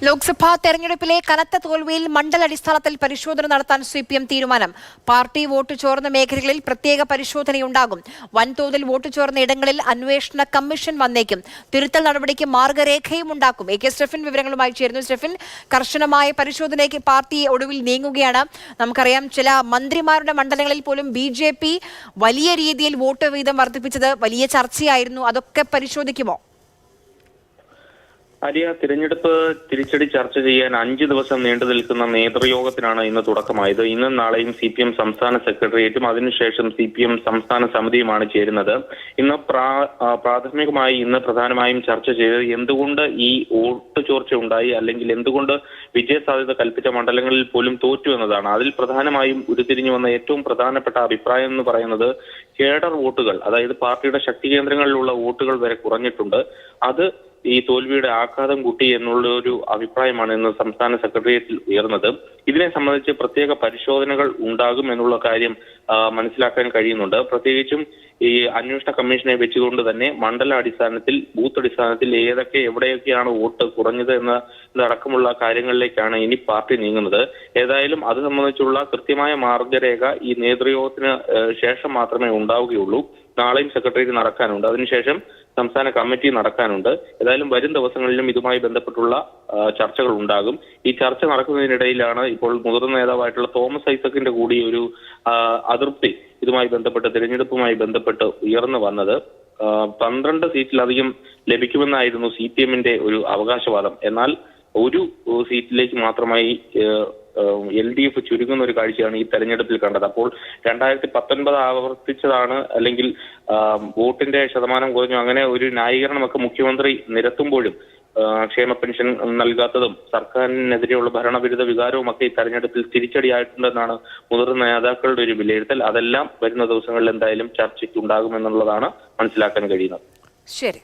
ലോക്സഭാ തെരഞ്ഞെടുപ്പിലെ കനത്ത തോൽവിയിൽ മണ്ഡലാടിസ്ഥാനത്തിൽ പരിശോധന നടത്താൻ സിപിഎം തീരുമാനം. പാർട്ടി വോട്ട് ചോർന്ന മേഖലകളിൽ പ്രത്യേക പരിശോധനയുണ്ടാകും. വൻതോതിൽ വോട്ട് ചോർന്ന ഇടങ്ങളിൽ അന്വേഷണ കമ്മീഷൻ വന്നേക്കും. തിരുത്തൽ നടപടിക്ക് മാർഗരേഖയും ഉണ്ടാക്കും. AK സ്റ്റെഫിൻ വിവരങ്ങളുമായി ചേരുന്നു. സ്റ്റെഫിൻ, കർശനമായ പരിശോധനയ്ക്ക് പാർട്ടി ഒടുവിൽ നീങ്ങുകയാണ്. നമുക്കറിയാം, ചില മന്ത്രിമാരുടെ മണ്ഡലങ്ങളിൽ പോലും BJP വലിയ രീതിയിൽ വോട്ട് വീതം വർദ്ധിപ്പിച്ചത് വലിയ ചർച്ചയായിരുന്നു. അതൊക്കെ പരിശോധിക്കുമോ? ആര്യ, തിരഞ്ഞെടുപ്പ് തിരിച്ചടി ചർച്ച ചെയ്യാൻ 5 ദിവസം നീണ്ടു നിൽക്കുന്ന നേതൃയോഗത്തിനാണ് ഇന്ന് തുടക്കമായത്. ഇന്നും നാളെയും CPM സംസ്ഥാന സെക്രട്ടേറിയറ്റും അതിനുശേഷം CPM സംസ്ഥാന സമിതിയുമാണ് ചേരുന്നത്. ഇന്ന് പ്രാഥമികമായി പ്രധാനമായും ചർച്ച ചെയ്തത് എന്തുകൊണ്ട് ഈ വോട്ട് ചോർച്ച ഉണ്ടായി, അല്ലെങ്കിൽ എന്തുകൊണ്ട് വിജയസാധ്യത കൽപ്പിച്ച മണ്ഡലങ്ങളിൽ പോലും തോറ്റു എന്നതാണ്. അതിൽ പ്രധാനമായും ഉരുത്തിരിഞ്ഞു വന്ന ഏറ്റവും പ്രധാനപ്പെട്ട അഭിപ്രായം എന്ന് പറയുന്നത് കേഡർ വോട്ടുകൾ, അതായത് പാർട്ടിയുടെ ശക്തി കേന്ദ്രങ്ങളിലുള്ള വോട്ടുകൾ വരെ കുറഞ്ഞിട്ടുണ്ട്. അത് ഈ തോൽവിയുടെ ആഘാതം കൂട്ടി എന്നുള്ള ഒരു അഭിപ്രായമാണ് ഇന്ന് സംസ്ഥാന സെക്രട്ടേറിയറ്റിൽ ഉയർന്നത്. ഇതിനെ സംബന്ധിച്ച് പ്രത്യേക പരിശോധനകൾ ഉണ്ടാകും എന്നുള്ള കാര്യം മനസ്സിലാക്കാൻ കഴിയുന്നുണ്ട്. പ്രത്യേകിച്ചും ഈ അന്വേഷണ കമ്മീഷനെ വെച്ചുകൊണ്ട് തന്നെ മണ്ഡലാടിസ്ഥാനത്തിൽ, ബൂത്ത് അടിസ്ഥാനത്തിൽ എവിടെയൊക്കെയാണ് വോട്ട് കുറഞ്ഞത് എന്നതടക്കമുള്ള കാര്യങ്ങളിലേക്കാണ് ഇനി പാർട്ടി നീങ്ങുന്നത്. ഏതായാലും അത് സംബന്ധിച്ചുള്ള കൃത്യമായ മാർഗരേഖ ഈ നേതൃയോഗത്തിന് ശേഷം മാത്രമേ ഉണ്ടാവുകയുള്ളൂ. നാളെയും സെക്രട്ടേറിയറ്റ് നടക്കാനുണ്ട്, അതിനുശേഷം സംസ്ഥാന കമ്മിറ്റി നടക്കാനുണ്ട്. ഏതായാലും വരും ദിവസങ്ങളിലും ഇതുമായി ബന്ധപ്പെട്ടുള്ള ചർച്ചകൾ ഉണ്ടാകും. ഈ ചർച്ച നടക്കുന്നതിനിടയിലാണ് ഇപ്പോൾ മുതിർന്ന നേതാവായിട്ടുള്ള തോമസ് ഐസക്കിന്റെ കൂടി ഒരു അതൃപ്തി ഇതുമായി ബന്ധപ്പെട്ട്, തിരഞ്ഞെടുപ്പുമായി ബന്ധപ്പെട്ട് ഉയർന്നു വന്നത്. 12 സീറ്റിലധികം ലഭിക്കുമെന്നായിരുന്നു CPM-ന്റെ ഒരു അവകാശവാദം. എന്നാൽ ഒരു സീറ്റിലേക്ക് മാത്രമായി LDF ചുരുങ്ങുന്ന ഒരു കാഴ്ചയാണ് ഈ തെരഞ്ഞെടുപ്പിൽ കണ്ടത്. അപ്പോൾ 2019 ആവർത്തിച്ചതാണ്, അല്ലെങ്കിൽ വോട്ടിന്റെ ശതമാനം കുറഞ്ഞു, അങ്ങനെ ഒരു ന്യായീകരണമൊക്കെ മുഖ്യമന്ത്രി നിരത്തുമ്പോഴും ക്ഷേമ പെൻഷൻ നൽകാത്തതും സർക്കാരിനെതിരെയുള്ള ഭരണവിരുദ്ധ വികാരവും ഒക്കെ ഈ തെരഞ്ഞെടുപ്പിൽ തിരിച്ചടിയായിട്ടുണ്ടെന്നാണ് മുതിർന്ന നേതാക്കളുടെ ഒരു വിലയിരുത്തൽ. അതെല്ലാം വരുന്ന ദിവസങ്ങളിൽ എന്തായാലും ചർച്ചയ്ക്ക് ഉണ്ടാകുമെന്നുള്ളതാണ് മനസ്സിലാക്കാൻ കഴിയുന്നത്. ശരി.